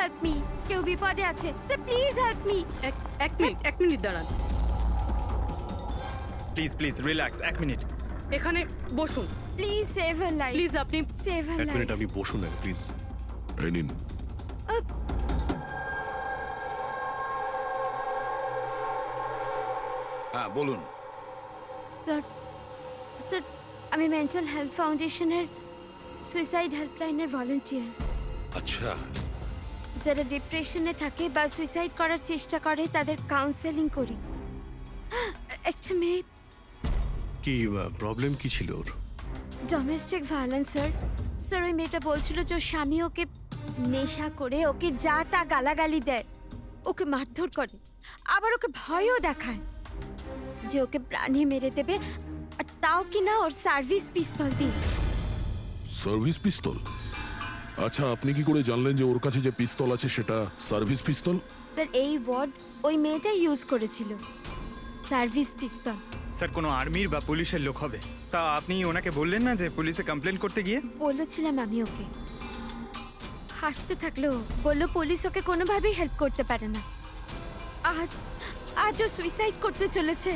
Help me, কেউ বিপদে আছে স্যার, প্লিজ হেল্প মি। এক মিনিট দাঁড়ান, প্লিজ প্লিজ রিল্যাক্স, এক মিনিট। এখানে বসুন please save her life, please. আপনি সেভ হার এক মিনিট, লাইফ। আপনি বসুন না প্লিজ। এই নিন। হ্যাঁ বলুন। স্যার, স্যার আমি মেন্টাল হেলথ ফাউন্ডেশনের সুইসাইড হেল্পলাইনের ভলান্টিয়ার। আচ্ছা, যারা ডিপ্রেশনে থাকে বা সুইসাইড করার চেষ্টা করে তাদের কাউন্সেলিং করি। একটা মেয়ে কি প্রবলেম কি ছিল ওর? Domestic violence sir. স্যার ওই মেয়েটা বলছিল যে ওর স্বামী ওকে নেশা করে ওকে যা তা গালাগালি দেয়, ওকে মারধর করে, আবার ওকে ভয়ও দেখায় যে ওকে প্রাণে মেরে দেবে, আর তাও কিনা ওর সার্ভিস পিস্তল দিয়ে। সার্ভিস পিস্তল? আচ্ছা, আপনি কি করে জানলেন যে ওর কাছে যে পিস্তল আছে সেটা সার্ভিস পিস্তল? স্যার এই ওয়ার্ড ওই মেয়েটা ইউজ করেছিল, সার্ভিস পিস্তল। স্যার কোনো আর্মির বা পুলিশের লোক হবে। তা আপনি ওনাকে বললেন না যে পুলিশে কমপ্লেন করতে গিয়ে? বলেছিলাম আমি ওকে। হাসতে থাকলো, বললো পুলিশ ওকে কোনোভাবেই হেল্প করতে পারে না। আজ ও সুইসাইড করতে চলেছে।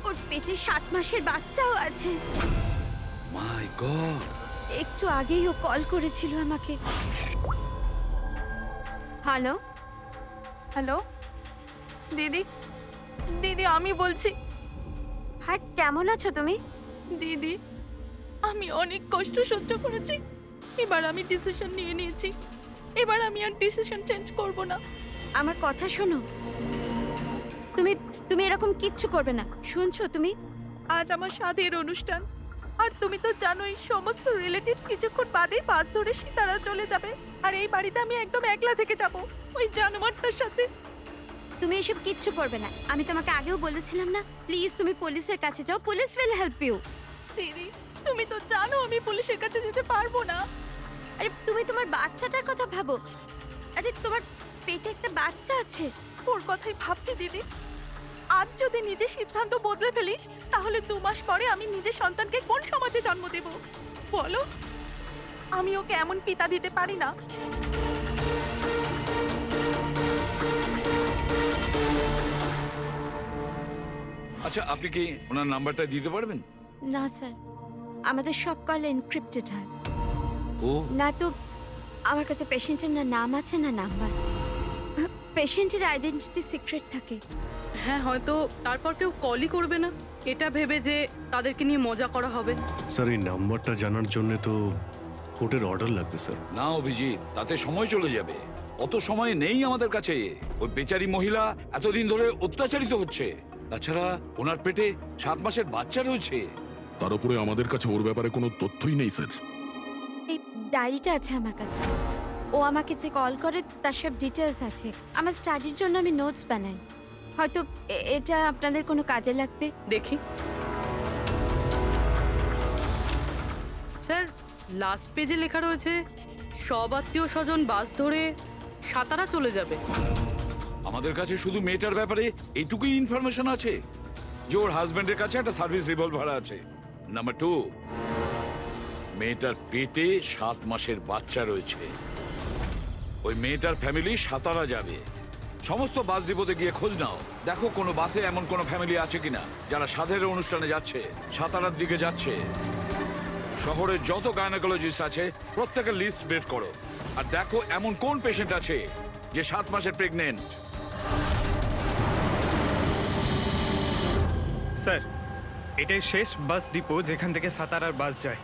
ওর পেটে 7 মাসের বাচ্চাও আছে। মাই গড। একটু আগেই ও কল করেছিল আমাকে। হ্যালো হ্যালো দিদি, দিদি আমি বলছি। হ্যাঁ, কেমন আছো তুমি? দিদি আমি অনেক কষ্ট সহ্য করেছি, এবার আমি ডিসিশন নিয়ে নিয়েছি। এবার আমি আর ডিসিশন চেঞ্জ করব না। আমার কথা শোনো, তুমি এরকম কিচ্ছু করবে না, শুনছো তুমি? আজ আমার সাধের অনুষ্ঠান, আর তুমি তো জানোই সমস্ত রিলেটিভ কিছুক্ষণ বাদেই বাস ধরে সীতারা চলে যাবে, আর এই বাড়িতে আমি একদম একলা থেকে যাব ওই জানোয়ারটার সাথে। তুমি এসব কিচ্ছু করবে না, আমি তোমাকে আগেও বলেছিলাম না? প্লিজ তুমি পুলিশের কাছে যাও, পুলিশ উইল হেল্প ইউ। দিদি তুমি তো জানো আমি পুলিশের কাছে যেতে পারবো না। আরে তুমি তোমার বাচ্চাটার কথা ভাবো। আরে তোমার পেটে একটা বাচ্চা আছে। ওর কথাই ভাবছি দিদি। আজ যদি নিজে সিদ্ধান্ত বদলে ফেলি, তাহলে 2 মাস পরে আমি নিজের সন্তানকে কোন সমাজে জন্ম দেব বলো? আমি ওকে এমন পিতা দিতে পারি না। আচ্ছা, আপনি কি ওনার নাম্বারটা দিতে পারবেন? না স্যার, আমাদের সব কল এনক্রিপ্টেড হয়। ও না তো আমার কাছে পেশেন্টের না নাম আছে না নাম্বার। পেশেন্টের আইডেন্টিটি সিক্রেট থাকে। হ্যাঁ, হয়তো তারপর কেউ কলই করবে না, এটা ভেবে যে তাদেরকে নিয়ে মজা করা হবে। স্যার এই নাম্বারটা জানার জন্য তো কোর্টের অর্ডার লাগবে স্যার। না অভিজিৎ, তাতে সময় চলে যাবে। অত সময় নেই আমাদের কাছে। ওই বেচারি মহিলা এতদিন ধরে অত্যাচারিত হচ্ছে, তাছাড়া ওনার পেটে 7 মাসের বাচ্চা রয়েছে। তার উপরে আমাদের কাছে ওর ব্যাপারে কোনো তথ্যই নেই স্যার। এই ডায়েরিটা আছে আমার কাছে, ও আমাকে যে কল করে তার সব ডিটেলস আছে। আমার স্টাডির জন্য আমি নোটস বানাই, হয়তো এটা আপনাদের কোনো কাজে লাগবে। দেখি স্যার, লাস্ট পেজে লেখা রয়েছে সব আত্মীয় স্বজন বাস ধরে সাতারা চলে যাবে। আমাদের কাছে শুধু মেয়েটার ব্যাপারে এইটুকুই ইনফরমেশন আছে যে ওর হাজবেন্ডের কাছে একটা সার্ভিস রিভলভার আছে। নাম্বার 2, মেয়েটার পেটে 7 মাসের বাচ্চা রয়েছে। ওই মেয়েটার ফ্যামিলি সাতারা যাবে। সমস্ত বাস ডিপোতে গিয়ে খোঁজ নাও, দেখো কোনো বাসে এমন কোনো ফ্যামিলি আছে কিনা যারা সাধের অনুষ্ঠানে যাচ্ছে, সাতারার দিকে যাচ্ছে। শহরের যত গাইনোকোলজিস্ট আছে প্রত্যেকের লিস্ট বের করো, আর দেখো এমন কোন পেশেন্ট আছে যে 7 মাসের প্রেগনেন্ট। স্যার এটাই শেষ বাস ডিপো যেখান থেকে সাতারার বাস যায়।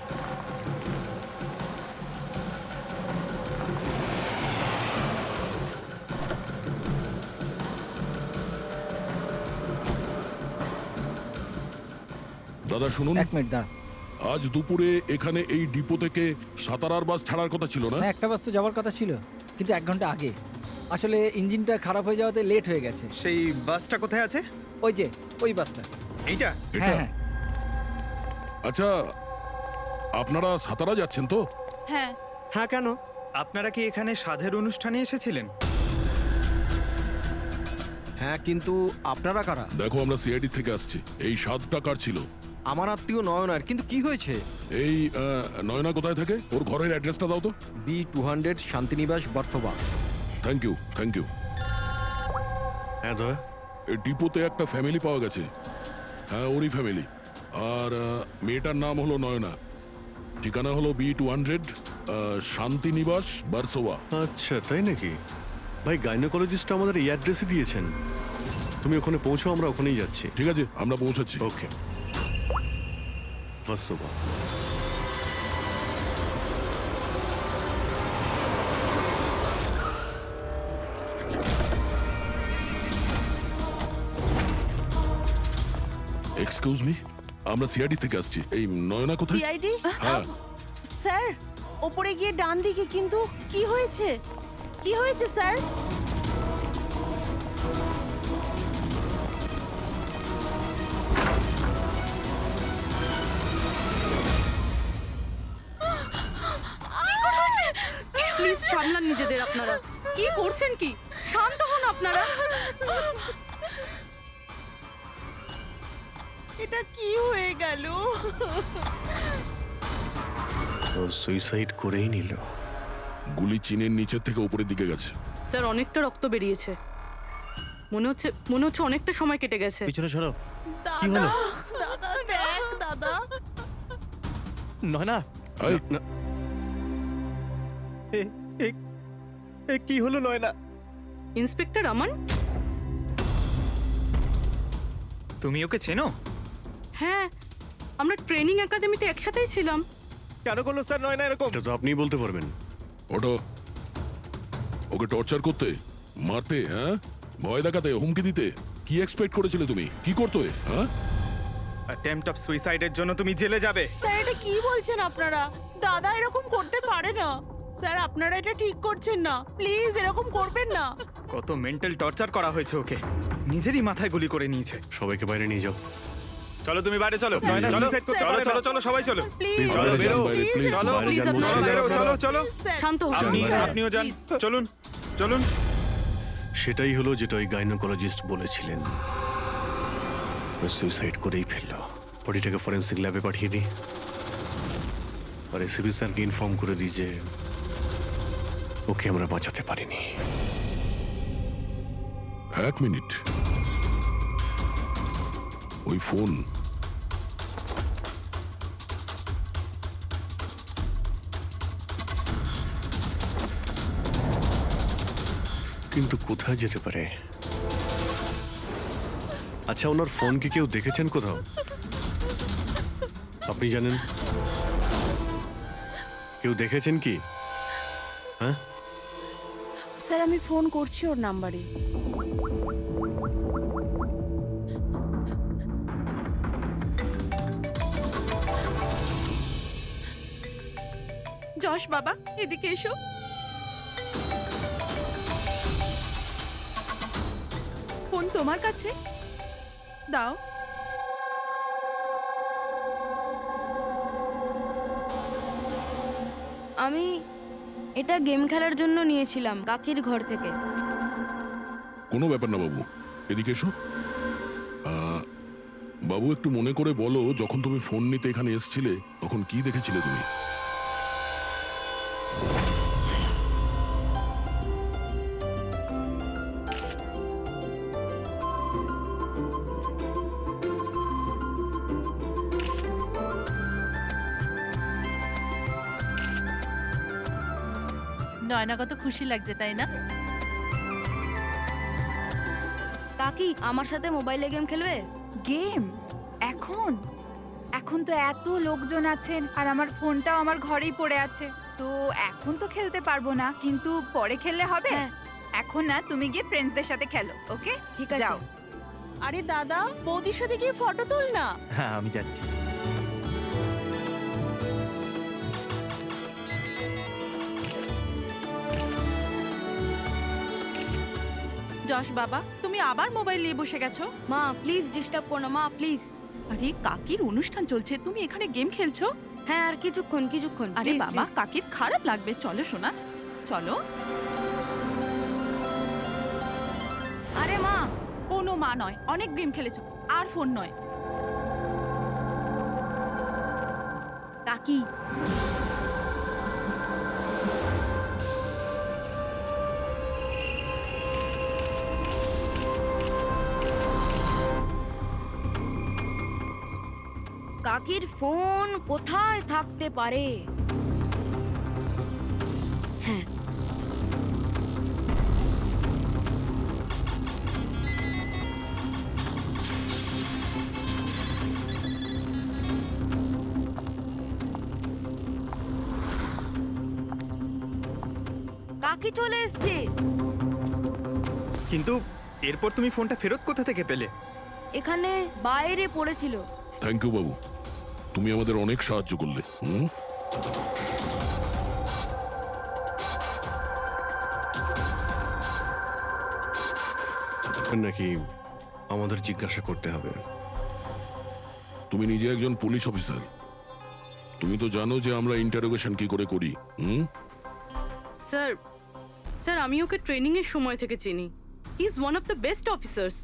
দাদা শুনুন, 1 মিনিট দাঁড়া। আজ দুপুরে এখানে এই ডিপো থেকে সাতারার বাস ছাড়ার কথা ছিল না? না, একটা বাস তো যাওয়ার কথা ছিল, কিন্তু 1 ঘন্টা আগে। আসলে ইঞ্জিনটা খারাপ হয়ে যাওয়াতে লেট হয়ে গেছে। সেই বাসটা কোথায় আছে? ওই যে ওই বাসটা। এইটা? এটা? হ্যাঁ হ্যাঁ আচ্ছা, আপনারা সাতারা যাচ্ছেন তো? হ্যাঁ। হ্যাঁ, কেন? আপনারা কি এখানে সাধের অনুষ্ঠানে এসেছিলেন? হ্যাঁ, কিন্তু আপনারা কারা? দেখো, আমরা সিআইডি থেকে আসছি। এই 7টা কার ছিল? আমার আত্মীয় নয়নার, কিন্তু কি হয়েছে? এই নয়না কোথায় থাকে? ওর ঘরের অ্যাড্রেসটা দাও তো। B200 Shantinibas Versova. Thank you, thank you. হ্যাঁ দয়া। এই ডিপোতে একটা ফ্যামিলি পাওয়া গেছে। হ্যাঁ, ওরই ফ্যামিলি। আর মেয়েটার নাম হলো নয়না। ঠিকানা হলো B200 শান্তিনিবাস বার্সোবা। আচ্ছা, তাই নাকি? ভাই, গাইনোকোলজিস্ট আমাদের এই অ্যাড্রেসে দিয়েছেন। তুমি ওখানে পৌঁছো, আমরা ওখানেই যাচ্ছি। ঠিক আছে, আমরা পৌঁছাচ্ছি। ওকে। বার্সোবা। এক্সকিউজ মি, আমরা সিআইডি থেকে আসছি। এই নয়না কোথায়? সিআইডি? হ্যাঁ, স্যার, ওপরে গিয়ে ডান দিকে। কিন্তু কি হয়েছে? কি হয়েছে স্যার? প্লিজ সামলান নিজেদের আপনারা। কি করছেন কি? শান্ত হন আপনারা। এটা কি হয়ে গেল? ও সুইসাইড করেই নিল। গুলি চিনের নিচের থেকে উপরের দিকে গেছে। স্যার, অনেকটা রক্ত বেরিয়েছে। মনে হচ্ছে অনেকটা সময় কেটে গেছে। পিছনে সরো। কি হলো? দাদা দেখ, দাদা। নয়না, এই, কি হলো নয়না? ইন্সপেক্টর আমান? তুমি ওকে চেনো? হ্যাঁ, আমরা ট্রেনিং একাডেমিতে একসাথেই ছিলাম। কেন করলো স্যার নয়না এরকম? এটা তো আপনিই বলতে পারবেন। ওটা ওকে টর্চার করতে, মারতে, হ্যাঁ, ভয় দেখাতে, হুমকি দিতে? কি এক্সপেক্ট করেছিলে তুমি? কি করতো এ, হ্যাঁ? অ্যাটেম্পট অফ সুইসাইডের জন্য তুমি জেলে যাবে। স্যার, এটা কি বলছেন আপনারা? দাদা এরকম করতে পারে না। স্যার, আপনারা এটা ঠিক করছেন না। প্লিজ এরকম করবেন না। কত মেন্টাল টর্চার করা হয়েছে ওকে, নিজেরই মাথায় গুলি করে নিয়েছে। সবাইকে বাইরে নিয়ে যাও। চলো তুমি বাইরে চলো। নয়না, চলো suicide করতে চলো পারে না। চলো চলো সবাই চলো। প্লিজ চলো, বাইরে যান, বেরো। বাইরে, please। চলো, বাইরে যান বলছি। চলো বেরো, চলো চলো। শান্ত হন। আপনি বাইরে। আপনিও যান, চলুন চলুন। সেটাই হলো যেটা ওই গাইনোকোলজিস্ট বলেছিলেন। ও সুইসাইড করেই ফেললো। বডিটাকে ফরেন্সিক ল্যাবে পাঠিয়ে দিই, আর এসিবি স্যারকে ইনফর্ম করে দিই যে ওকে আমরা বাঁচাতে পারিনি। এক মিনিট, ওই ফোন। কিন্তু কোথায় যেতে পারে? আচ্ছা, ওনার ফোন কি কেউ দেখেছেন কোথাও? আপনি জানেন? কেউ দেখেছেন কি? হ্যাঁ, স্যার, আমি ফোন করছি ওর নাম্বারে। যশ বাবা, এদিকে এসো। ফোন তোমার কাছে দাও। আমি এটা গেম খেলার জন্য নিয়েছিলাম কাকির ঘর থেকে। কোনো ব্যাপার না বাবু, এদিকে এসো। বাবু, একটু মনে করে বলো, যখন তুমি ফোন নিতে এখানে এসেছিলে তখন কি দেখেছিলে তুমি? নয়না কত খুশি লাগছে, তাই না? কাকি আমার সাথে মোবাইলে গেম খেলবে? গেম? এখন এখন তো এত লোকজন আছেন, আর আমার ফোনটাও আমার ঘরেই পড়ে আছে, তো এখন তো খেলতে পারবো না, কিন্তু পরে খেললে হবে। হ্যাঁ। এখন না, তুমি গিয়ে ফ্রেন্ডসদের সাথে খেলো, ওকে? ঠিক আছে। যাও। আরে দাদা, বৌদির সাথে গিয়ে ফটো তুল না। হ্যাঁ, আমি যাচ্ছি। যশ বাবা, তুমি আবার মোবাইল নিয়ে বসে গেছো? মা প্লিজ ডিস্টার্ব করো না, মা প্লিজ। আরে কাকির অনুষ্ঠান চলছে, তুমি এখানে গেম খেলছো? হ্যাঁ, আর কিছুক্ষণ আরে please, বাবা, please। কাকির খারাপ লাগবে। চলো সোনা, চলো। আরে মা, কোনো মা নয়, অনেক গেম খেলেছো, আর ফোন নয়। কাকি। কাকির ফোন কোথায় থাকতে পারে? হ্যাঁ, কাকি চলে এসছে। কিন্তু এরপর তুমি ফোনটা ফেরত কোথা থেকে পেলে? এখানে বাইরে পড়েছিল। থ্যাংক ইউ বাবু, তুমি আমাদের অনেক সাহায্য করলে। নাকি আমাদের জিজ্ঞাসা করতে হবে? তুমি নিজে একজন পুলিশ অফিসার, তুমি তো জানো যে আমরা ইন্টারোগেশন কি করে করি। স্যার স্যার আমি ওকে ট্রেনিং এর সময় থেকে চিনি। He is one of the best officers.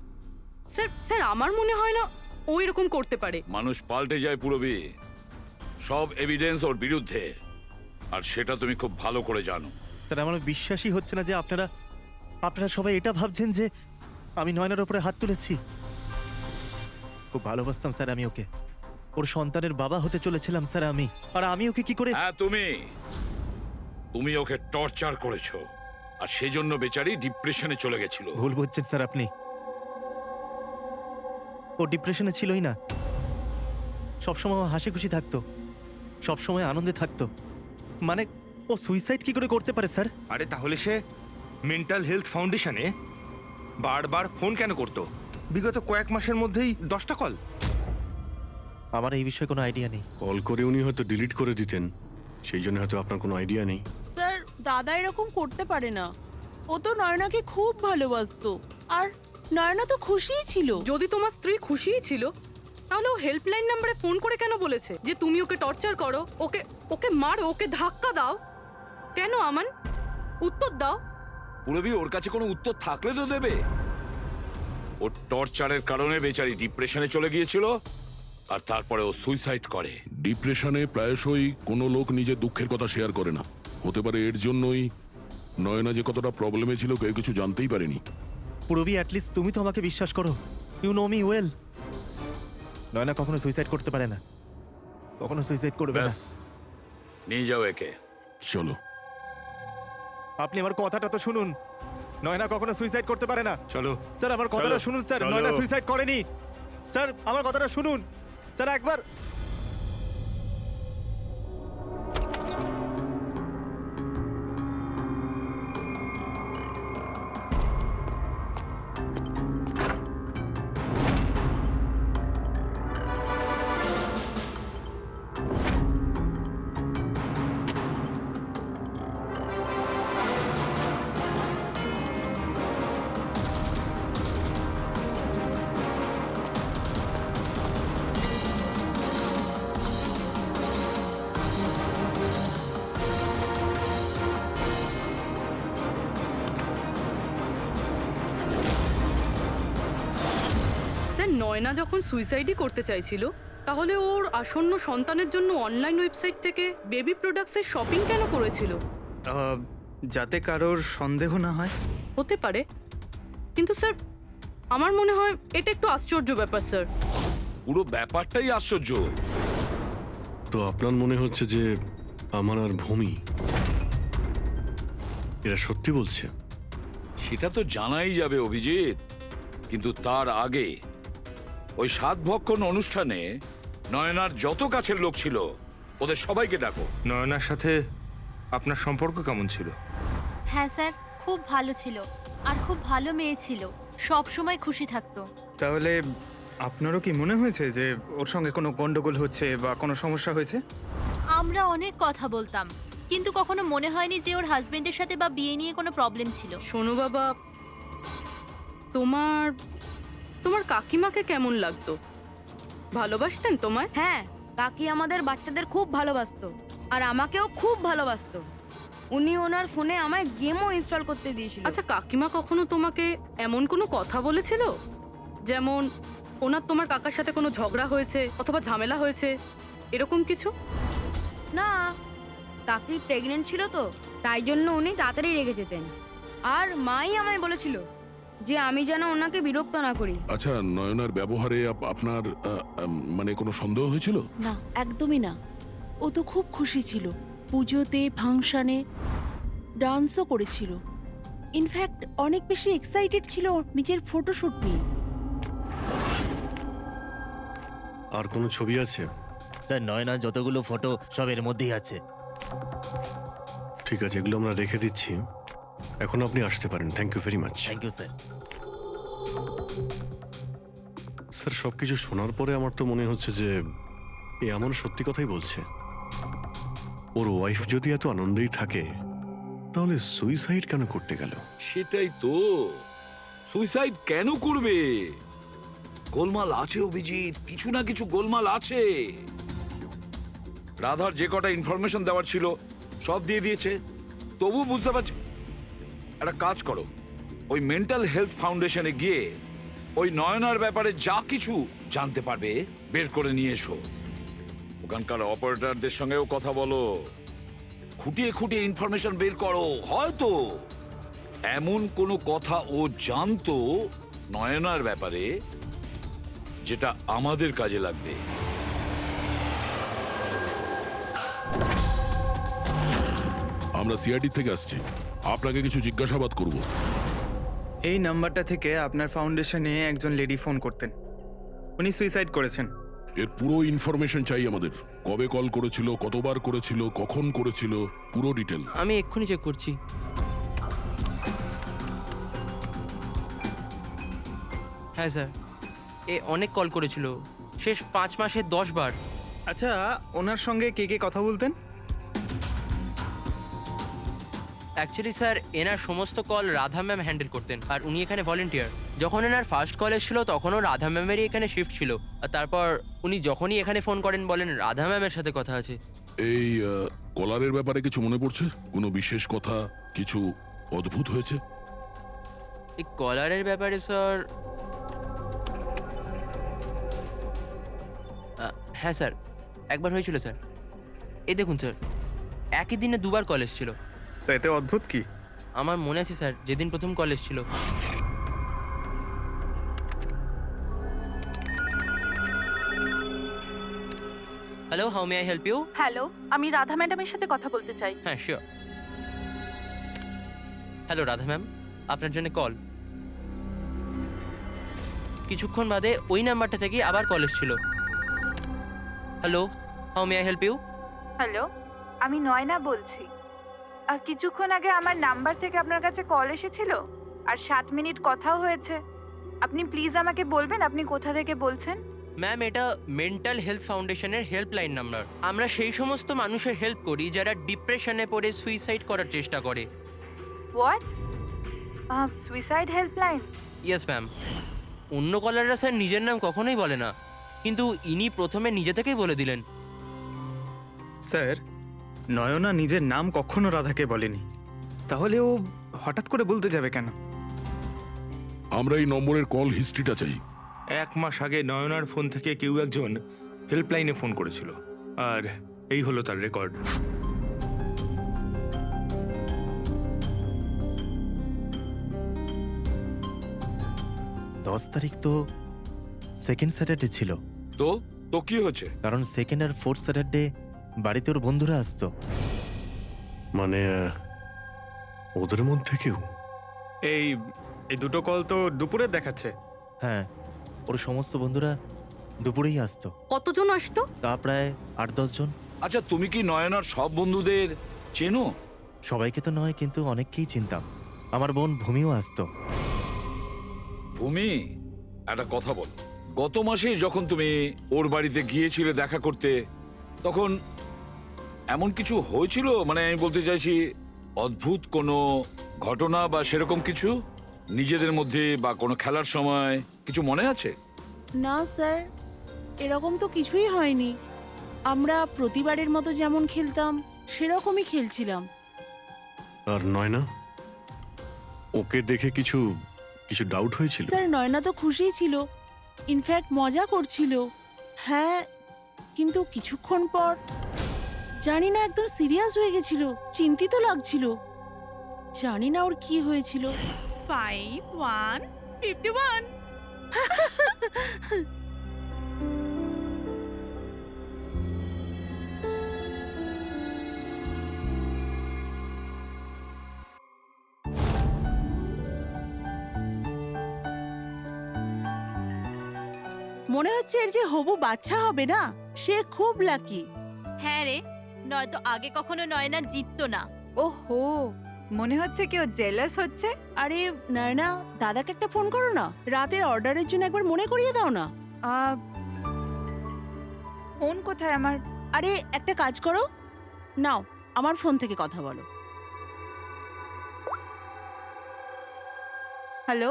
Sir sir আমার মনে হয় না ও এরকম করতে পারে। মানুষ পাল্টে যায় পুরবি, সব এভিডেন্স ওর বিরুদ্ধে, আর সেটা তুমি খুব ভালো করে জানো। স্যার আমার বিশ্বাসই হচ্ছে না যে আপনারা সবাই এটা ভাবছেন যে আমি নয়নার ওপরে হাত তুলেছি। খুব ভালোবাসতাম স্যার আমি ওকে, ওর সন্তানের বাবা হতে চলেছিলাম স্যার আমি। আর আমি ওকে কি করে? হ্যাঁ, তুমি ওকে টর্চার করেছো, আর সেই জন্য বেচারি ডিপ্রেশনে চলে গেছিল। ভুল বুঝছেন স্যার আপনি, ও ডিপ্রেশনে ছিলই না। সবসময় ও হাসি খুশি থাকতো, সবসময় আনন্দে থাকতো। মানে ও সুইসাইড কি করে করতে পারে স্যার? আরে তাহলে সে মেন্টাল হেলথ ফাউন্ডেশনে বারবার ফোন কেন করতো? বিগত কয়েক মাসের মধ্যেই 10টা কল। আমার এই বিষয়ে কোনো আইডিয়া নেই। কল করে উনি হয়তো ডিলিট করে দিতেন, সেই জন্য হয়তো আপনার কোনো আইডিয়া নেই। স্যার দাদা এরকম করতে পারে না। ও তো নয়নাকে খুব ভালোবাসতো, আর নয়না তো খুশিই ছিল। যদি তোমার স্ত্রী খুশিই ছিল, তাহলে ও হেল্পলাইন নম্বরে ফোন করে কেন বলেছে যে তুমি ওকে টর্চার করো, ওকে মারো, ওকে ধাক্কা দাও? কেন আমান? উত্তর দাও। পুরবি ওর কাছে কোনো উত্তর থাকলে তো দেবে। ওর টর্চারের কারণে বেচারি ডিপ্রেশনে চলে গিয়েছিল, আর তারপরে ও সুইসাইড করে। ডিপ্রেশনে প্রায়শই কোনো লোক নিজের দুঃখের কথা শেয়ার করে না। হতে পারে এর জন্যই নয়না যে কতটা প্রবলেমে ছিল কেউ কিছু জানতেই পারেনি। পুরবি অ্যাটলিস্ট তুমি তো আমাকে বিশ্বাস করো। You know me well. Naina কখনো সুইসাইড করতে পারে না, কখনো সুইসাইড করবে না। ব্যাস, নিয়ে যাও একে। চলো। আপনি আমার কথাটা তো শুনুন, নয়না কখনো সুইসাইড করতে পারে না। চলো স্যার আমার কথাটা চলো, শুনুন স্যার, চলো। নয়না সুইসাইড করেনি। স্যার আমার কথাটা শুনুন স্যার একবার। স্যার নয়না যখন সুইসাইডই করতে চাইছিল, তাহলে ওর আসন্ন সন্তানের জন্য অনলাইন ওয়েবসাইট থেকে বেবি প্রোডাক্টসের শপিং কেন করেছিল? যাতে কারোর সন্দেহ না হয়। হতে পারে, কিন্তু স্যার আমার মনে হয় এটা একটু আশ্চর্য ব্যাপার স্যার। পুরো ব্যাপারটাই আশ্চর্য। তো আপনার মনে হচ্ছে যে আমার আর ভূমি এরা সত্যি বলছে? সেটা তো জানাই যাবে অভিজিৎ, কিন্তু তার আগে ওই 7 ভক্ষণ অনুষ্ঠানে নয়নার যত কাছের লোক ছিল ওদের সবাইকে ডাকো। নয়নার সাথে আপনার সম্পর্ক কেমন ছিল? হ্যাঁ স্যার, খুব ভালো ছিল, আর খুব ভালো মেয়ে ছিল, সব সময় খুশি থাকতো। তাহলে আপনারও কি মনে হয়েছে যে ওর সঙ্গে কোনো গন্ডগোল হচ্ছে বা কোনো সমস্যা হয়েছে? আমরা অনেক কথা বলতাম, কিন্তু কখনো মনে হয়নি যে ওর হাজবেন্ডের সাথে বা বিয়ে নিয়ে কোনো প্রবলেম ছিল। শোনো বাবা, তোমার কাকিমাকে কেমন লাগতো? ভালোবাসতেন তোমায়? হ্যাঁ, কাকি আমাদের বাচ্চাদের খুব ভালোবাসতো, আর আমাকেও খুব ভালোবাসতো। উনি ওনার ফোনে আমায় গেমও ইনস্টল করতে দিয়েছিল। আচ্ছা, কাকিমা কখনো তোমাকে এমন কোনো কথা বলেছিল, যেমন ওনার তোমার কাকার সাথে কোনো ঝগড়া হয়েছে অথবা ঝামেলা হয়েছে, এরকম কিছু? না, কাকি প্রেগনেন্ট ছিল তো, তাই জন্য উনি তাড়াতাড়ি রেগে যেতেন। আর মাই আমায় বলেছিল যে আমি যেন ওনাকে বিরক্ত না করি। আচ্ছা, নয়নার ব্যবহারে আপনার মানে কোনো সন্দেহ হয়েছিল? না, একদমই না। ও তো খুব খুশি ছিল, পুজোতে ফাংশনে ডান্সও করেছিল। ইনফ্যাক্ট অনেক বেশি এক্সাইটেড ছিল নিজের ফটোশুট নিয়ে। আর কোনো ছবি আছে? স্যার নয়না যতগুলো ফটো সব এর মধ্যেই আছে। ঠিক আছে, এগুলো আমরা রেখে দিচ্ছি। এখন আপনি আসতে পারেন। Thank you very much. Thank you sir. Sir, সবকিছু শোনার পরে আমার তো মনে হচ্ছে যে এ এমন সত্যি কথাই বলছে। ওর ওয়াইফ যদি এত আনন্দেই থাকে তাহলে সুইসাইড কেন করতে গেল? সেটাই তো, সুইসাইড কেন করবে? গোলমাল আছে অভিজিৎ, কিছু না কিছু গোলমাল আছে। রাধার যে কটা ইনফরমেশন দেওয়ার ছিল সব দিয়ে দিয়েছে, তবু বুঝতে পারছি। একটা কাজ করো, ওই মেন্টাল হেলথ ফাউন্ডেশনে গিয়ে ওই নয়নার ব্যাপারে যা কিছু জানতে পারবে বের করে নিয়ে এসো। ওখানকার অপারেটরদের সঙ্গেও কথা বলো, খুঁটিয়ে খুঁটিয়ে ইনফরমেশন বের করো। হয়তো এমন কোনো কথা ও জানতো নয়নার ব্যাপারে যেটা আমাদের কাজে লাগবে। আমরা সিআইডি থেকে আসছি, আপনাকে কিছু জিজ্ঞাসাবাদ করব। এই নাম্বারটা থেকে আপনার ফাউন্ডেশনে একজন লেডি ফোন করতেন, উনি সুইসাইড করেছেন। এর পুরো ইনফরমেশন চাই আমাদের। কবে কল করেছিল, কতবার করেছিল, কখন করেছিল, পুরো ডিটেল। আমি এক্ষুনি চেক করছি। হ্যাঁ স্যার, এ অনেক কল করেছিল, শেষ 5 মাসে 10 বার। আচ্ছা, ওনার সঙ্গে কে কে কথা বলতেন? অ্যাকচুয়ালি স্যার, এনার সমস্ত কল রাধা ম্যাম হ্যান্ডেল করতেন, আর উনি এখানে ভলেন্টিয়ার। যখন এনার ফার্স্ট কল এসেছিল তখনও রাধা ম্যামেরই এখানে শিফট ছিল, আর তারপর উনি যখনই এখানে ফোন করেন বলেন রাধা ম্যামের সাথে কথা আছে। এই কলারের ব্যাপারে কিছু মনে পড়ছে? কোনো বিশেষ কথা, কিছু অদ্ভুত হয়েছে? এই কলারের ব্যাপারে স্যার, হ্যাঁ স্যার, একবার হয়েছিল স্যার। এই দেখুন স্যার, একই দিনে 2বার কল এসেছিল। তো এতে অদ্ভুত কি? আমার মনে আছে স্যার, যেদিন প্রথম কল এসেছিল। Hello, how may I help you? Hello, আমি রাধা ম্যাডামের সাথে কথা বলতে চাই। হ্যাঁ, শিওর। হ্যালো রাধা ম্যাম, আপনার জন্য কল। কিছুক্ষণ বাদে ওই নাম্বারটা থেকে আবার কল এসেছিল। Hello, how may I help you? Hello, আমি নয়না বলছি। আর কিছুক্ষণ আগে আমার নাম্বার থেকে আপনার কাছে কল এসেছিল, আর 7 মিনিট কথাও হয়েছে। আপনি প্লিজ আমাকে বলবেন আপনি কোথা থেকে বলছেন? ম্যাম, এটা মেন্টাল হেলথ ফাউন্ডেশনের হেল্পলাইন নাম্বার। আমরা সেই সমস্ত মানুষের হেল্প করি যারা ডিপ্রেশনে পড়ে সুইসাইড করার চেষ্টা করে। What? Suicide helpline? Yes ma'am. অন্য কলাররা স্যার নিজের নাম কখনোই বলে না, কিন্তু ইনি প্রথমে নিজে থেকেই বলে দিলেন। স্যার, নয়না নিজের নাম কখনো রাধাকে বলেনি, তাহলে ও হঠাৎ করে বলতে যাবে কেন? আমরা এই নম্বরের কল হিস্ট্রিটা চাই। 1 মাস আগে নয়নার ফোন থেকে কেউ একজন হেল্পলাইনে ফোন করেছিল, আর এই হলো তার রেকর্ড। দশ তারিখ তো সেকেন্ড স্যাটারডে ছিল, তো তো কি হচ্ছে? কারণ সেকেন্ড আর ফোর্থ স্যাটারডে বাড়িতে ওর বন্ধুরা আসতো। মানে ওদের মধ্যে কেউ? এই এই দুটো কল তো দুপুরে দেখাচ্ছে। হ্যাঁ, ওর সমস্ত বন্ধুরা দুপুরেই আসতো। কতজন আসতো? তা প্রায় 8-10 জন। আচ্ছা, তুমি কি নয়নার সব বন্ধুদের চেনো? সবাইকে তো নয়, কিন্তু অনেককেই চিনতাম। আমার বোন ভূমিও আসতো। ভূমি, একটা কথা বল। গত মাসে যখন তুমি ওর বাড়িতে গিয়েছিলে দেখা করতে, তখন এমন কিছু হয়েছিল? মানে আমি বলতে চাইছি, অদ্ভুত কোনো ঘটনা বা সেরকম কিছু নিজেদের মধ্যে, বা কোনো খেলার সময় কিছু মনে আছে? না স্যার, এরকম তো কিছুই হয়নি। আমরা প্রতিবারের মতো যেমন খেলতাম সেরকমই খেলছিলাম। আর নয়না, ওকে দেখে কিছু কিছু ডাউট হয়েছিল? স্যার, নয়না তো খুশিই ছিল, ইনফ্যাক্ট মজা করছিল। হ্যাঁ, কিন্তু কিছুক্ষণ পর জানি না, একদম সিরিয়াস হয়ে গেছিল, চিন্তিত লাগছিল। জানি না ওর কি হয়েছিল। 5151। মনে হচ্ছে এর যে হবু বাচ্চা হবে না, সে খুব লাকি। হ্যাঁ রে, নয়তো আগে কখনো নয়না জিততো না। ওহো, মনে হচ্ছে কেউ জেলাস হচ্ছে। আরে নয়না, দাদাকে একটা ফোন করো না, রাতের অর্ডারের জন্য একবার মনে করিয়ে দাও না। ফোন কোথায় আমার? আরে একটা কাজ করো, নাও আমার ফোন থেকে কথা বলো। হ্যালো,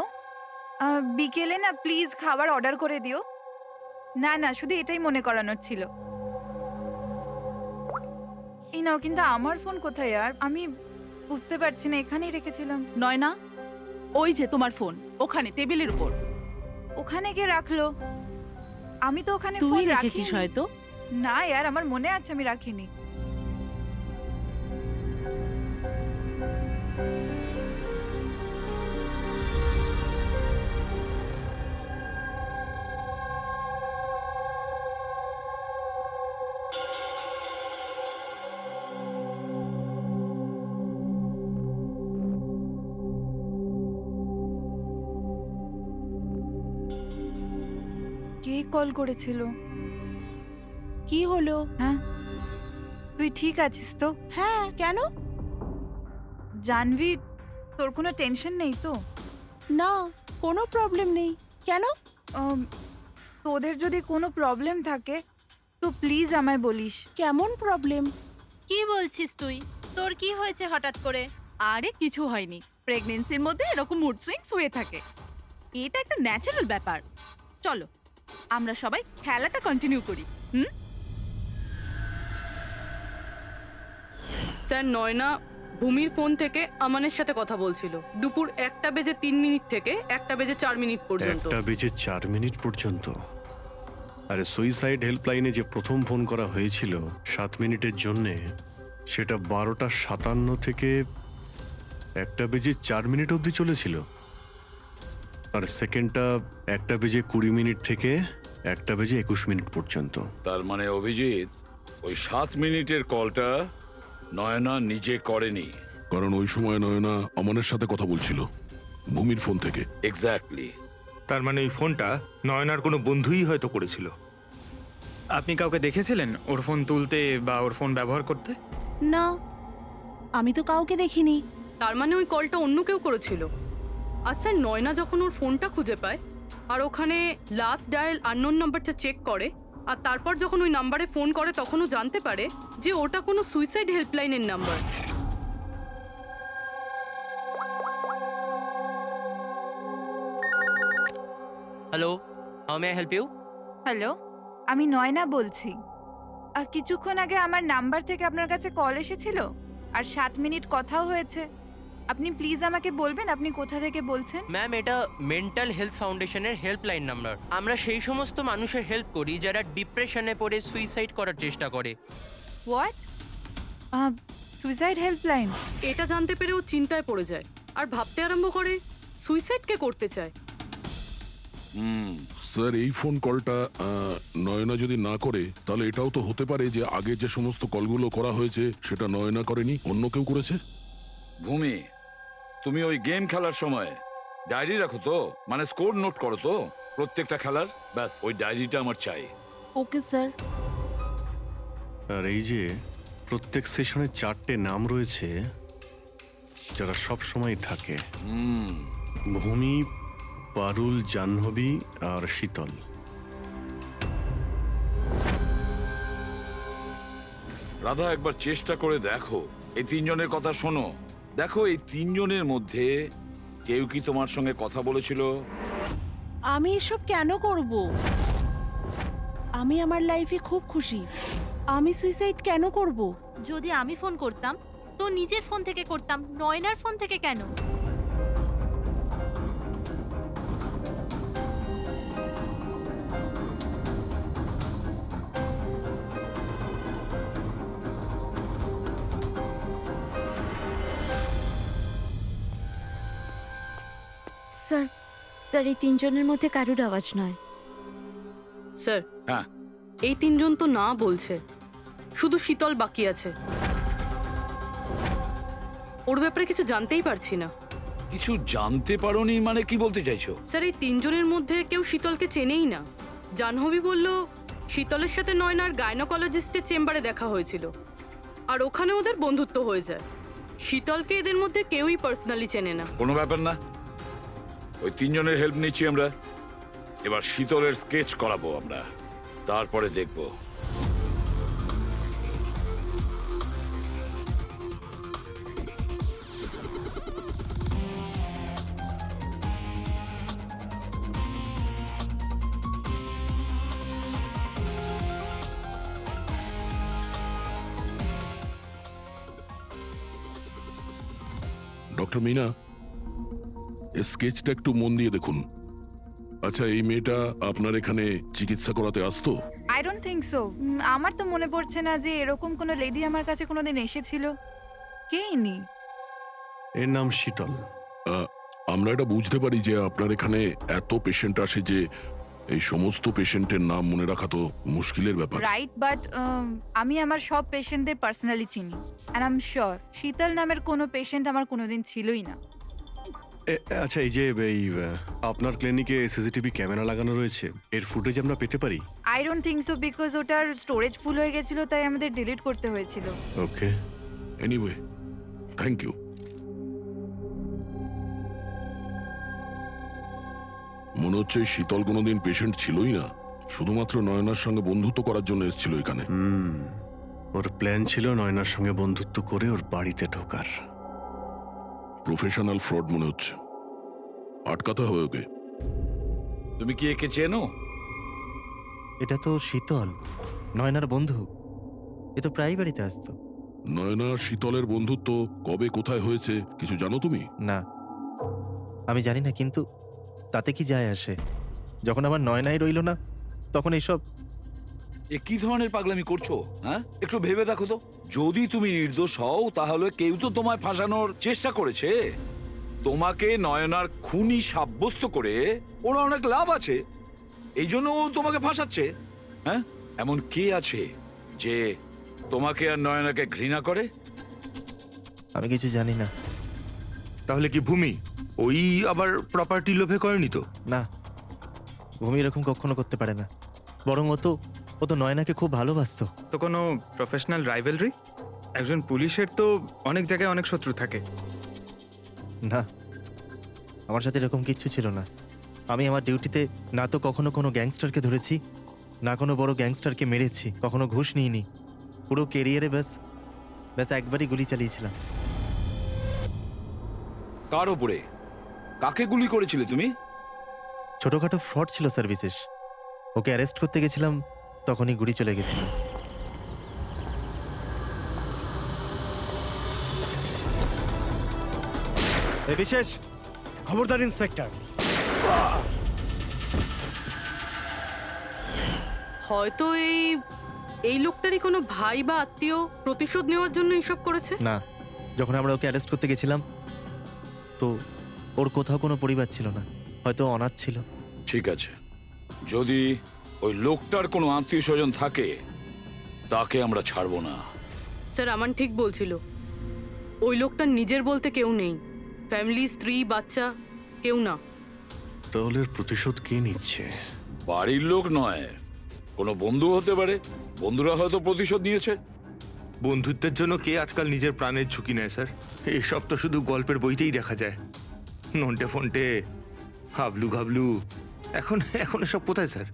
বিকেলে না প্লিজ খাবার অর্ডার করে দিও। না না, শুধু এটাই মনে করানোর ছিল। এই নাও, কিন্তু আমার ফোন কোথায় আর? আমি বুঝতে পারছি না, এখানেই রেখেছিলাম। নয়না, ওই যে তোমার ফোন, ওখানে টেবিলের উপর। ওখানে কে রাখলো? আমি তো ওখানে তুই ফোন রেখেছিস রাখিনি। হয়তো। না यार, আমার মনে আছে আমি রাখিনি। কে কল করেছিল? কি হলো? হ্যাঁ, তুই ঠিক আছিস তো? হ্যাঁ, কেন? জানভি, তোর কোনো টেনশন নেই তো? না, কোনো প্রবলেম নেই। কেন? তোদের যদি কোনো প্রবলেম থাকে তো প্লিজ আমায় বলিস। কেমন প্রবলেম? কি বলছিস তুই? তোর কি হয়েছে হঠাৎ করে? আরে কিছু হয়নি, প্রেগন্যান্সির মধ্যে এরকম মুড সুইংস হয়ে থাকে, এটা একটা ন্যাচারাল ব্যাপার। চলো আমরা সবাই খেলাটা কন্টিনিউ করি। স্যার, নয়না ভূমির ফোন থেকে আমানের সাথে কথা বলছিল দুপুর 1:03 থেকে 1:04 পর্যন্ত। 1:04 পর্যন্ত? আরে সুইসাইড হেল্পলাইনে যে প্রথম ফোন করা হয়েছিল 7 মিনিটের জন্যে, সেটা 12:57 থেকে 1:04 অবধি চলেছিল। আর সেকেন্ডটা 1:20 থেকে 1:21 পর্যন্ত। তার মানে অভিজিৎ, ওই 7 মিনিটের কলটা নয়না নিজে করেনি। কারণ ওই সময় নয়না আমানের সাথে কথা বলছিল ভূমির ফোন থেকে। এক্স্যাক্টলি। তার মানে ওই ফোনটা নয়নার কোনো বন্ধুই হয়তো করেছিল। আপনি কাউকে দেখেছিলেন ওর ফোন তুলতে বা ওর ফোন ব্যবহার করতে? না, আমি তো কাউকে দেখিনি। তার মানে ওই কলটা অন্য কেউ করেছিল। আর স্যার, নয়না যখন ওর ফোনটা খুঁজে পায় আর ওখানে লাস্ট ডায়াল আননোন নাম্বারটা চেক করে, আর তারপর যখন ওই নাম্বারে ফোন করে তখন ও জানতে পারে যে ওটা কোনো সুইসাইড হেল্পলাইনের number. Hello, how may I help you? Hello, আমি নয়না বলছি। কিছুক্ষণ আগে আমার নাম্বার থেকে আপনার কাছে কল এসেছিল আর 7 মিনিট কথাও হয়েছে। আপনি প্লিজ আমাকে বলবেন আপনি কোথা থেকে বলছেন? ম্যাম, এটা মেন্টাল হেলথ ফাউন্ডেশনের হেল্পলাইন নাম্বার। আমরা সেই সমস্ত মানুষের হেল্প করি যারা ডিপ্রেশনে পড়ে সুইসাইড করার চেষ্টা করে। হোয়াট? Suicide helpline? এটা জানতে পেরে ও চিন্তায় পড়ে যায় আর ভাবতে আরম্ভ করে সুইসাইড কে করতে চায়। স্যার, এই ফোন কলটা নয়না যদি না করে তাহলে এটাও তো হতে পারে যে আগে যে সমস্ত কলগুলো করা হয়েছে সেটা নয়না করেনি, অন্য কেউ করেছে। ভূমি, তুমি ওই গেম খেলার সময় ডায়েরি রাখো তো? মানে স্কোর নোট করো তো প্রত্যেকটা খেলার? ব্যাস, ওই ডায়েরিটা আমার চাই। Okay sir. আর এই যে প্রত্যেক সেশনে 4টে নাম রয়েছে যারা সব সময় থাকে: ভূমি, পারুল, জাহ্নবী আর শীতল। রাধা, একবার চেষ্টা করে দেখো, এই 3 জনের কথা শোনো। দেখো, এই 3 জনের মধ্যে কেউ কি তোমার সঙ্গে কথা বলেছিল? আমি এসব কেন করব? আমি আমার লাইফে খুব খুশি। আমি সুইসাইড কেন করব? যদি আমি ফোন করতাম তো নিজের ফোন থেকে করতাম, নয়নার ফোন থেকে কেন? স্যার এই তিনজনের মধ্যে কারুর আওয়াজ নয়। স্যার হ্যাঁ এই তিনজন তো না বলছে, শুধু শীতল বাকি আছে। ওর ব্যাপারে কিছু জানতেই পারছি না। কিছু জানতে পারোনি মানে কি বলতে চাইছো? স্যার এই তিনজনের মধ্যে কেউ শীতলকে চেনেই না। জাহ্নবী বলল শীতলের সাথে নয়নার গাইনোকোলজিস্টের চেম্বারে দেখা হয়েছিল, আর ওখানে ওদের বন্ধুত্ব হয়ে যায়। শীতলকে এদের মধ্যে কেউই পার্সোনালি চেনে না। কোনো ব্যাপার না, ওই তিনজনের হেল্প নিচ্ছি আমরা। এবার শীতলের স্কেচ করাবো আমরা, তারপরে দেখবো। ডক্টর মিনা, এই স্কেচটা একটু মন দিয়ে দেখুন। আচ্ছা, এই মেয়েটা আপনার এখানে চিকিৎসা করাতে আসতো? I don't think so. আমার তো মনে পড়ছে না যে এরকম কোনো লেডি আমার কাছে কোনোদিন এসেছিল। কে ইনি? এর নাম শীতল। আমরা এটা বুঝতে পারি যে আপনার এখানে এত পেশেন্ট আসে যে এই সমস্ত পেশেন্টের নাম মনে রাখা তো মুশকিলের ব্যাপার। রাইট, বাট আমি আমার সব পেশেন্টদের পার্সোনালি চিনি, অ্যান্ড আই এম শিওর শীতল নামের কোনো পেশেন্ট আমার কোনোদিন ছিলই না। আচ্ছা, এই যে আপনার ক্লিনিকে সিসিটিভি ক্যামেরা লাগানো রয়েছে, এর ফুটেজ আমরা পেতে পারি? I don't think so, because ওটার স্টোরেজ ফুল হয়ে গেছিল, তাই আমাদের ডিলিট করতে হয়েছিল। ওকে, এনিওয়ে, থ্যাংক ইউ। মনে হচ্ছে এই শীতল কোনোদিন পেশেন্ট ছিলই না, শুধুমাত্র নয়নার সঙ্গে বন্ধুত্ব করার জন্য এসেছিল এখানে। ওর প্ল্যান ছিল নয়নার সঙ্গে বন্ধুত্ব করে ওর বাড়িতে ঢোকার। প্রফেশনাল ফ্রড মনে হচ্ছে, আটকাতে হবে ওকে। তুমি কি একে চেনো? এটা তো শীতল, নয়নার বন্ধু। এ তো প্রায় বাড়িতে আসতো। নয়না শীতলের বন্ধুত্ব কবে কোথায় হয়েছে কিছু জানো তুমি? না, আমি জানি না, কিন্তু তাতে কি যায় আসে? যখন আমার নয়নাই রইল না, তখন এইসব। এ কি ধরনের পাগলামি করছো? হ্যাঁ, একটু ভেবে দেখো তো। যদি তুমি নির্দোষ হও তাহলে কেউ তো তোমায় ফাঁসানোর চেষ্টা করেছে। তোমাকে নয়নার খুনি সাব্যস্ত করে ওর অনেক লাভ আছে, এই জন্য ও তোমাকে ফাঁসাচ্ছে। হ্যাঁ, এমন কে আছে যে তোমাকে আর নয়নাকে ঘৃণা করে? আমি কিছু জানি না। তাহলে কি ভূমি ওই আবার প্রপার্টি লোভে করেনি তো? না, ভূমি এরকম কখনো করতে পারে না। বরং ও তো নয়নাকে খুব ভালোবাসতো। তো কোনো প্রফেশনাল রাইভেলরি? একজন পুলিশের তো অনেক জায়গায় অনেক শত্রু থাকে। না, আমার সাথে এরকম কিচ্ছু ছিল না। আমি আমার ডিউটিতে না তো কখনো কোনো গ্যাংস্টারকে ধরেছি, না কোনো বড় গ্যাংস্টারকে মেরেছি, কখনো ঘুষ নিইনি। পুরো কেরিয়ারে ব্যাস একবারই গুলি চালিয়েছিলাম। কার ওপরে? কাকে গুলি করেছিলে তুমি? ছোটখাটো ফ্রড ছিল স্যার, বিশেষ। ওকে অ্যারেস্ট করতে গেছিলাম, তখনই গুলি চলে গেছিল। বিশেষ খবরদার ইন্সপেক্টর। হয়তো এই লোকটারই কোনো ভাই বা আত্মীয় প্রতিশোধ নেওয়ার জন্য এসব করেছে। না, যখন আমরা ওকে অ্যারেস্ট করতে গেছিলাম তো ওর কোথাও কোনো পরিবার ছিল না, হয়তো অনাথ ছিল। ঠিক আছে, যদি ওই লোকটার কোনো আত্মীয় স্বজন থাকে তাকে আমরা ছাড়বো না। স্যার আমান ঠিক বলছিল, ওই লোকটার নিজের বলতে কেউ নেই, ফ্যামিলি, স্ত্রী, বাচ্চা কেউ না। তাহলে প্রতিশোধ কে নিচ্ছে? বাড়ির লোক নয়, কোনো বন্ধু হতে পারে। বন্ধুরা হয়তো প্রতিশোধ নিয়েছে। বন্ধুত্বের জন্য কে আজকাল নিজের প্রাণের ঝুঁকি নেয় স্যার? এসব তো শুধু গল্পের বইতেই দেখা যায়। নন্টে ফন্টে, হাবলু ঘাবলু, এখন এসব কোথায় স্যার?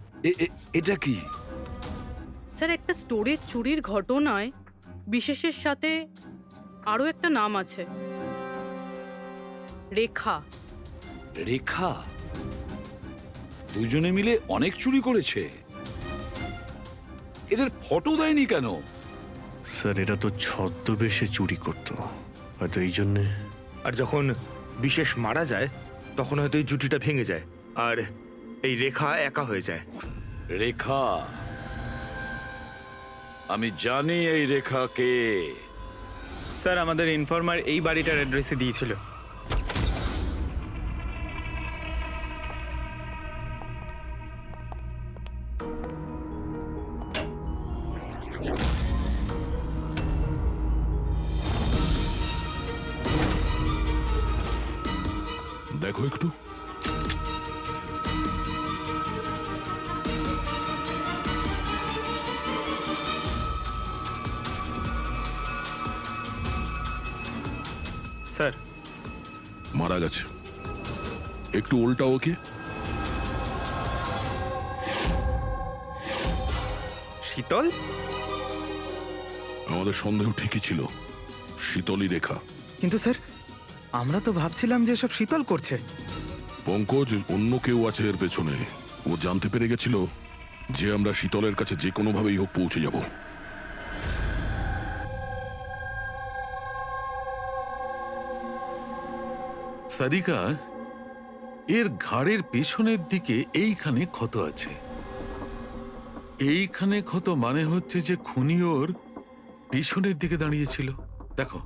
এটা কি? স্যার একটা স্টোরেজ চুরির ঘটনায় বিশেষের সাথে আরও একটা নাম আছে, রেখা। রেখা? দুজনে মিলে অনেক চুরি করেছে। এদের ফটো দেয়নি কেন? স্যার এরা তো ছদ্মবেশে চুরি করতো, হয়তো এই জন্যে। আর যখন বিশেষ মারা যায় তখন হয়তো এই জুটিটা ভেঙে যায় আর এই রেখা একা হয়ে যায়। রেখা? আমি জানি এই রেখা কে। স্যার আমাদের ইনফর্মার এই বাড়িটার অ্যাড্রেসে দিয়েছিল। দেখো একটু। স্যার মারা গেছে। একটু উল্টা ওকে। শীতল? আমাদের সন্দেহ ঠিকই ছিল, শীতলই রেখা। কিন্তু স্যার আমরা তো ভাবছিলাম যে সব শীতল করছে। পঙ্কজ, অন্য কেউ আছে এর পেছনে। ও জানতে পেরে গেছিল যে আমরা শীতলের কাছে যে কোনোভাবেই হোক পৌঁছে যাব। সারিকা, এর ঘাড়ের পেছনের দিকে এইখানে ক্ষত আছে। এইখানে ক্ষত মানে হচ্ছে যে খুনি ওর পেছনের দিকে দাঁড়িয়েছিল। দেখো,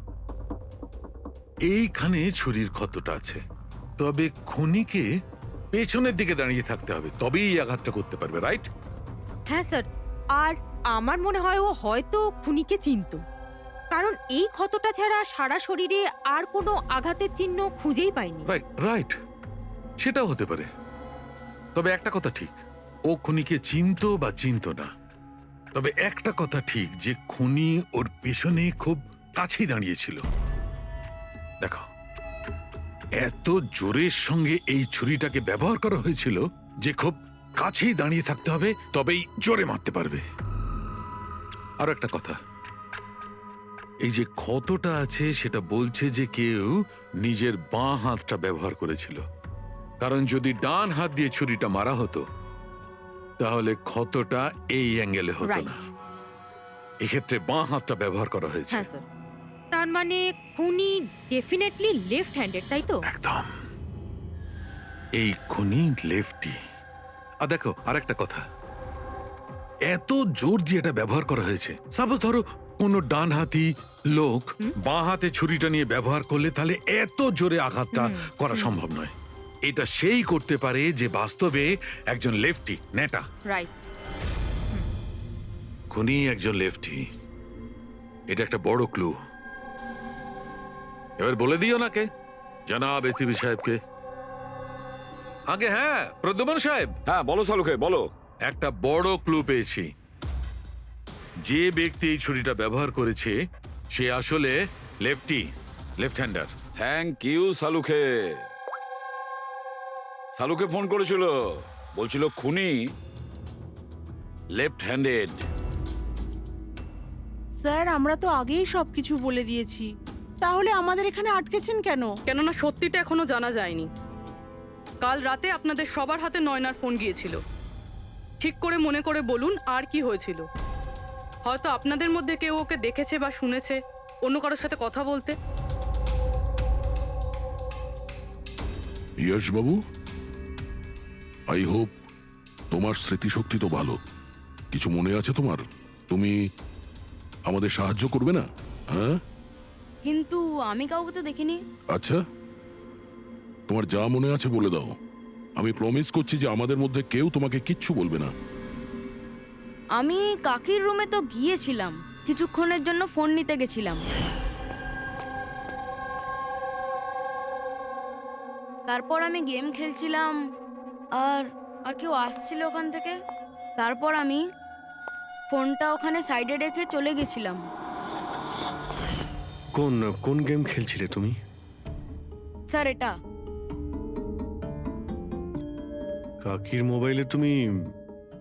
এইখানে ছুরির ক্ষতটা আছে। তবে খুনিকে পেছনের দিকে দাঁড়িয়ে থাকতে হবে, তবেই এই আঘাতটা করতে পারবে, রাইট? হ্যাঁ স্যার, আর আমার মনে হয় ও হয়তো খুনিকে চিনতো, কারণ এই ক্ষতটা ছাড়া সারা শরীরে আর কোনো আঘাতের চিহ্ন খুঁজেই পাইনি। রাইট রাইট, সেটাও হতে পারে। তবে একটা কথা ঠিক, ও খুনিকে চিনতো বা চিনতো না, তবে একটা কথা ঠিক যে খুনি ওর পেছনে খুব কাছেই দাঁড়িয়েছিল। দেখো, এত জোরের সঙ্গে এই ছুরিটাকে ব্যবহার করা হয়েছিল যে খুব কাছেই দাঁড়িয়ে থাকতে হবে, তবেই জোরে মারতে পারবে। আর একটা কথা, এই যে ক্ষতটা আছে সেটা বলছে যে কেউ নিজের বাঁ হাতটা ব্যবহার করেছিল, কারণ যদি ডান হাত দিয়ে ছুরিটা মারা হতো তাহলে ক্ষতটা এই অ্যাঙ্গেলে হতো না। এক্ষেত্রে বাঁ হাতটা ব্যবহার করা হয়েছে। হ্যাঁ স্যার, তার মানে খুনি ডেফিনেটলি লেফট হ্যান্ডেড, তাই তো? একদম, এই খুনি লেফটি। আর দেখো, আরেকটা কথা, এত জোর দিয়ে এটা ব্যবহার করা হয়েছে। সাপোজ ধরো কোনো ডান হাতি লোক বাঁ হাতে ছুরিটা নিয়ে ব্যবহার করলে তাহলে এত জোরে আঘাতটা করা সম্ভব নয়। এটা সেই করতে পারে যে বাস্তবে একজন লেফটি, নেটা। রাইট। খুনি একজন লেফটি, এটা একটা বড় ক্লু। এবার বলে দিও নাকে জনাব এসিপি সাহেবকে। আগে হ্যাঁ, প্রদ্যুম্ন সাহেব। হ্যাঁ বলো সালুকে, বলো। একটা বড় ক্লু পেয়েছি। যে ব্যক্তি এই ছুরিটা ব্যবহার করেছে সে আসলে lefty, left hander. Thank you সালুকে। সালুকে ফোন করেছিল, বলছিল খুনি লেফট হ্যান্ডেড। স্যার, আমরা তো আগেই সবকিছু বলে দিয়েছি, তাহলে আমাদের এখানে আটকেছেন কেন? কেননা সত্যিটা এখনো জানা যায়নি। কাল রাতে আপনাদের সবার হাতে নয়নার ফোন গিয়েছিল। ঠিক করে মনে করে বলুন আর কি হয়েছিল। হয়তো আপনাদের মধ্যে কেউ ওকে দেখেছে বা শুনেছে অন্য কারোর সাথে কথা বলতে। ইয়শ বাবু, আই হোপ তোমার স্মৃতিশক্তি তো ভালো। কিছু মনে আছে তোমার? তুমি আমাদের সাহায্য করবে না? হ্যাঁ, কিন্তু আমি কাউকে তো দেখিনি। আচ্ছা, তোমার যা মনে আছে বলে দাও। আমি প্রমিস করছি যে আমাদের মধ্যে কেউ তোমাকে কিচ্ছু বলবে না। আমি কাকির রুমে তো গিয়েছিলাম, কিছুক্ষণের জন্য ফোন নিতে গেছিলাম। তারপর আমি গেম খেলছিলাম, আর আর কেউ আসছিল ওখান থেকে। তারপর আমি ফোনটা ওখানে সাইডে রেখে চলে গেছিলাম। কোন কোন গেম খেলছিলে তুমি? স্যার, এটা কাকির মোবাইলে তুমি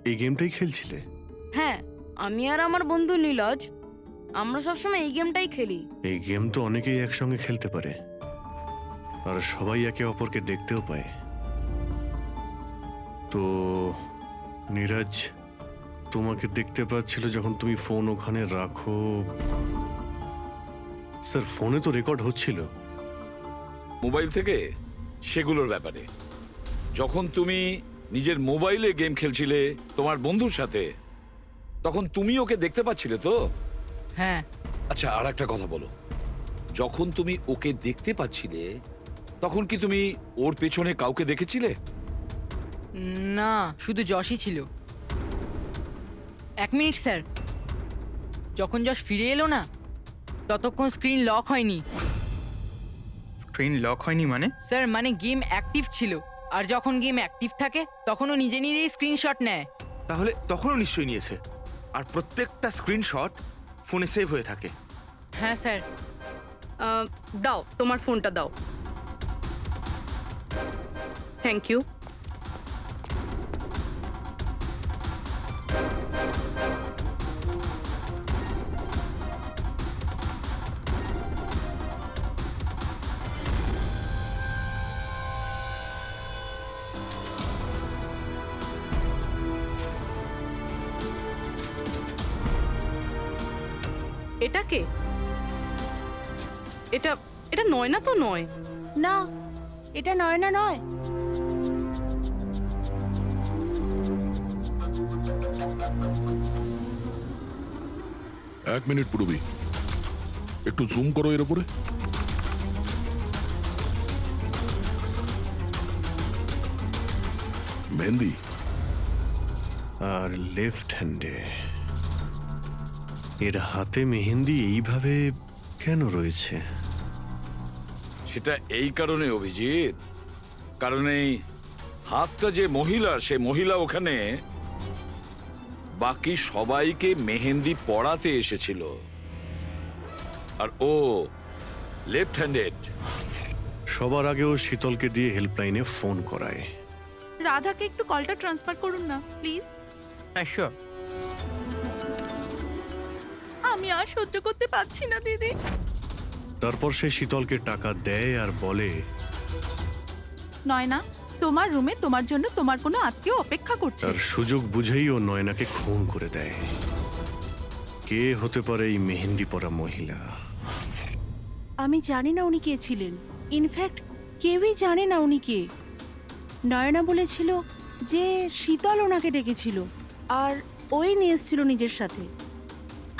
এই গেমটাই খেলছিলে? হ্যাঁ, আমি আর আমার বন্ধু নীলজ, আমরা সবসময় এই গেমটাই খেলি। এই গেম তো অনেকেই একসঙ্গে খেলতে পারে, আর সবাই একে অপরকে দেখতেও পায়। তো নীরজ তোমাকে দেখতে পাচ্ছিল যখন তুমি ফোন ওখানে রাখো। স্যার, ফোনে তো রেকর্ড হচ্ছিল। মোবাইল থেকে সেগুলোর ব্যাপারে, যখন তুমি নিজের মোবাইলে গেম খেলছিলে তোমার বন্ধুর সাথে, তখন তুমি ওকে দেখতে পাচ্ছিলে তো? হ্যাঁ। আচ্ছা, আর একটা কথা বলো, যখন তুমি ওকে দেখতে পাচ্ছিলে তখন কি তুমি ওর পেছনে কাউকে দেখেছিলে? না, শুধু যশই ছিল। 1 মিনিট স্যার, যখন যশ ফিরে এলো না ততক্ষণ স্ক্রিন লক হয়নি। স্ক্রিন লক হয়নি মানে? স্যার মানে গেম অ্যাক্টিভ ছিল, আর যখন গেম অ্যাক্টিভ থাকে তখনও নিজে নিজেই স্ক্রিনশট নেয়। তাহলে তখনও নিশ্চয়ই নিয়েছে, আর প্রত্যেকটা স্ক্রিনশট ফোনে সেভ হয়ে থাকে। হ্যাঁ স্যার। দাও তোমার ফোনটা দাও। Thank you. এটা কে? এটা এটা নয়না তো নয়। না, এটা নয়না নয়। এক মিনিট পুরবি, একটু জুম করো এর উপরে। মেহেন্দি আর লেফট হ্যান্ডে এর হাতে মেহেন্দি এইভাবে কেন রয়েছে? সেটা এই কারণে অভিজিৎ, কারণ এই হাতটা যে মহিলা, সে মহিলা ওখানে বাকি সবাইকে মেহেন্দি পড়াতে এসেছিল, আর ও লেফট হ্যান্ডেড। সবার আগেও শীতলকে দিয়ে হেল্পলাইনে ফোন করায়। রাধাকে একটু কলটা ট্রান্সফার করুন না প্লিজ। হ্যাঁ শিওর। আমি আর সহ্য করতে পারছি না দিদি। তারপর সে শীতলকে টাকা দেয় আর বলে, নয়না, তোমার রুমে তোমার জন্য তোমার কোনো আত্মীয় অপেক্ষা করছে। তার সুযোগ বুঝেই ও নয়নাকে খুন করে দেয়। কে হতে পারে এই মেহেন্দি পরা মহিলা? আমি জানি না উনি কে ছিলেন। ইনফ্যাক্ট কেউই জানে না উনি কে। নয়না বলেছিল যে শীতল ওনাকে ডেকেছিল আর ওই নিয়ে এসেছিল নিজের সাথে।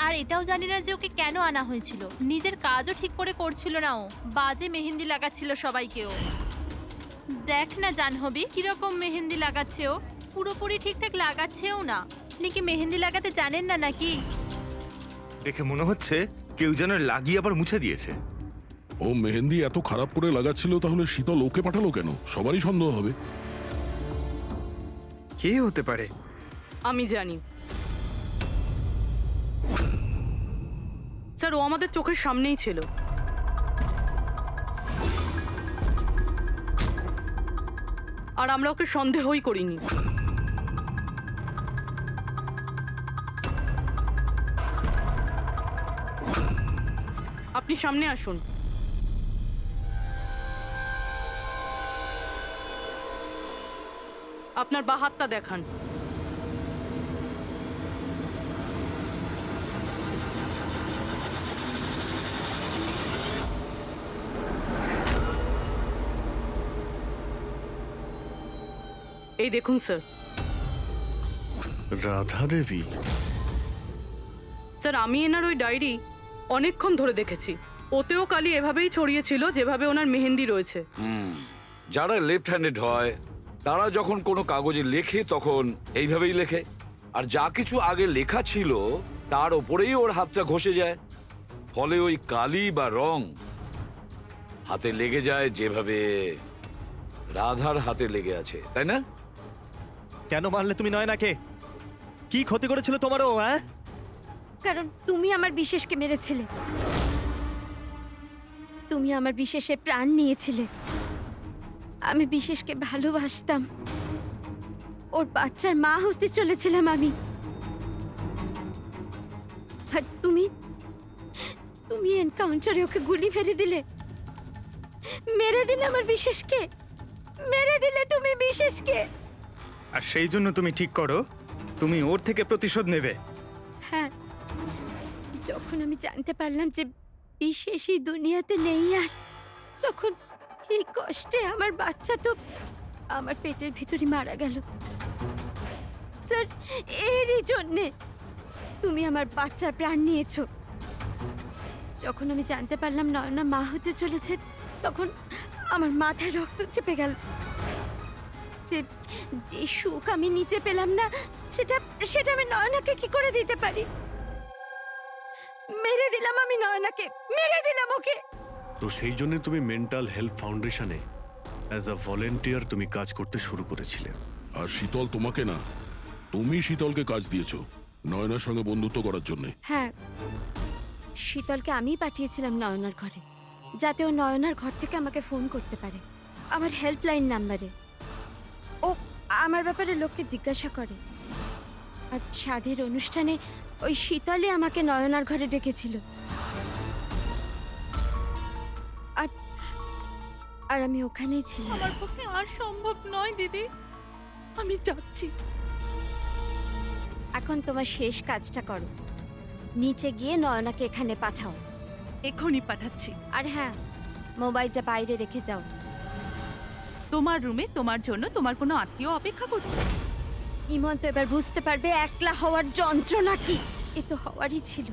আর এটাও জানি না যে ওকে কেন আনা হয়েছিল। নিজের কাজও ঠিক করে করছিল না, ও বাজে মেহেন্দি লাগাচ্ছিল সবাইকেও। দেখ না জাহ্নবী কিরকম মেহেন্দি লাগাচ্ছে ও, পুরোপুরি ঠিকঠাক লাগাচ্ছেও না। আপনি কি মেহেন্দি লাগাতে জানেন না নাকি? দেখে মনে হচ্ছে কেউ যেন লাগিয়ে আবার মুছে দিয়েছে। ও মেহেন্দি এত খারাপ করে লাগাচ্ছিল, তাহলে শীতল ওকে পাঠালো কেন? সবারই সন্দেহ হবে। কে হতে পারে? আমি জানি স্যার, ও আমাদের চোখের সামনেই ছিল। আর আমরা ওকে সন্দেহই করিনি। আপনি সামনে আসুন। আপনার বা হাতটা দেখান। এই দেখুন স্যার। রাধা দেবী? স্যার, আমি এনার ওই ডায়েরি অনেকক্ষণ ধরে দেখেছি। ওতেও কালি এভাবেই ছড়িয়েছিল যেভাবে ওনার মেহেন্দি রয়েছে। যারা লেফট হ্যান্ডেড হয় তারা যখন কোনো কাগজে লেখে তখন এইভাবেই লেখে, আর যা কিছু আগে লেখা ছিল তার ওপরেই ওর হাতটা ঘষে যায়, ফলে ওই কালি বা রং হাতে লেগে যায় যেভাবে রাধার হাতে লেগে আছে, তাই না? কেন মারলে তুমি নয়নাকে? কি ক্ষতি করেছিল তোমারও? হ্যাঁ, কারণ তুমি আমার বিশেষকে মেরেছিলে। তুমি আমার বিশেষের প্রাণ নিয়েছিলে। আমি বিশেষকে ভালোবাসতাম। ওর বাচ্চার মা হতে চলেছিলাম আমি। আর তুমি তুমি এনকাউন্টারে ওকে গুলি মেরে দিলে। মেরে দিলে আমার বিশেষকে, মেরে দিলে তুমি বিশেষকে। আর সেই জন্য তুমি ঠিক করো তুমি ওর থেকে প্রতিশোধ নেবে। হ্যাঁ, যখন আমি জানতে পারলাম যে বিশেষই দুনিয়াতে নেই আর, তখন এই কষ্টে আমার বাচ্চা তো আমার পেটের ভিতরে মারা গেল। স্যার, এরই জন্যে তুমি আমার বাচ্চার প্রাণ নিয়েছো। যখন আমি জানতে পারলাম নয়না মা হতে চলেছে, তখন আমার মাথায় রক্ত চেপে গেল। যে যে সুখ আমি নিচে পেলাম না, সেটা সেটা আমি নয়নাকে কি করে দিতে পারি? মেরে দিলাম আমি নয়নাকে, মেরে দিলাম ওকে। তো সেই জন্য তুমি মেন্টাল হেলথ ফাউন্ডেশনে অ্যাজ আ ভলেন্টিয়ার তুমি কাজ করতে শুরু করেছিলে। আর শীতল তোমাকে না, তুমি শীতলকে কাজ দিয়েছো নয়নার সঙ্গে বন্ধুত্ব করার জন্য। হ্যাঁ, শীতলকে আমিই পাঠিয়েছিলাম নয়নার ঘরে, যাতে ও নয়নার ঘর থেকে আমাকে ফোন করতে পারে আমার হেল্পলাইন নাম্বারে। ও আমার ব্যাপারে লোককে জিজ্ঞাসা করে। আর সাধের অনুষ্ঠানে ওই শীতলই আমাকে নয়নার ঘরে ডেকেছিল। আর আর আমি ওখানেই ছিলাম। আমার পক্ষে আর সম্ভব নয় দিদি, আমি যাচ্ছি। এখন তোমার শেষ কাজটা করো, নিচে গিয়ে নয়নাকে এখানে পাঠাও। এখনই পাঠাচ্ছি। আর হ্যাঁ, মোবাইলটা বাইরে রেখে যাও। তোমার রুমে তোমার জন্য তোমার কোনো আত্মীয় অপেক্ষা করছে। ইমন তো এবার বুঝতে পারবে একলা হওয়ার যন্ত্রণা কি। এ তো হওয়ারই ছিল,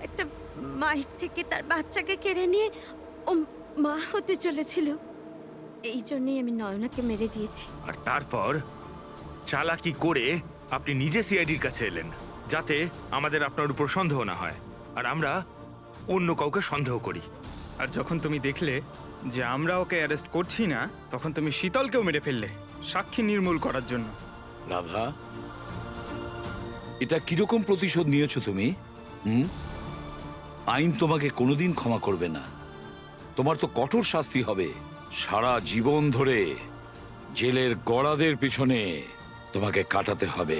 একটা মায়ের থেকে তার বাচ্চাকে কেড়ে নিয়ে ও মা হতে চলেছিল। এই জন্যই আমি নয়নাকে মেরে দিয়েছি। আর তারপর চালাকি করে আপনি নিজে সিআইডির কাছে এলেন, যাতে আমাদের আপনার উপর সন্দেহ না হয় আর আমরা অন্য কাউকে সন্দেহ করি। আর যখন তুমি দেখলে যে আমরা ওকে অ্যারেস্ট করছি না, তখন তুমি শীতলকেও মেরে ফেললে সাক্ষী নির্মূল করার জন্য। রাধা, এটা কিরকম প্রতিশোধ নিয়েছো তুমি? আইন তোমাকে কোনোদিন ক্ষমা করবে না। তোমার তো কঠোর শাস্তি হবে। সারা জীবন ধরে জেলের গড়াদের পিছনে তোমাকে কাটাতে হবে।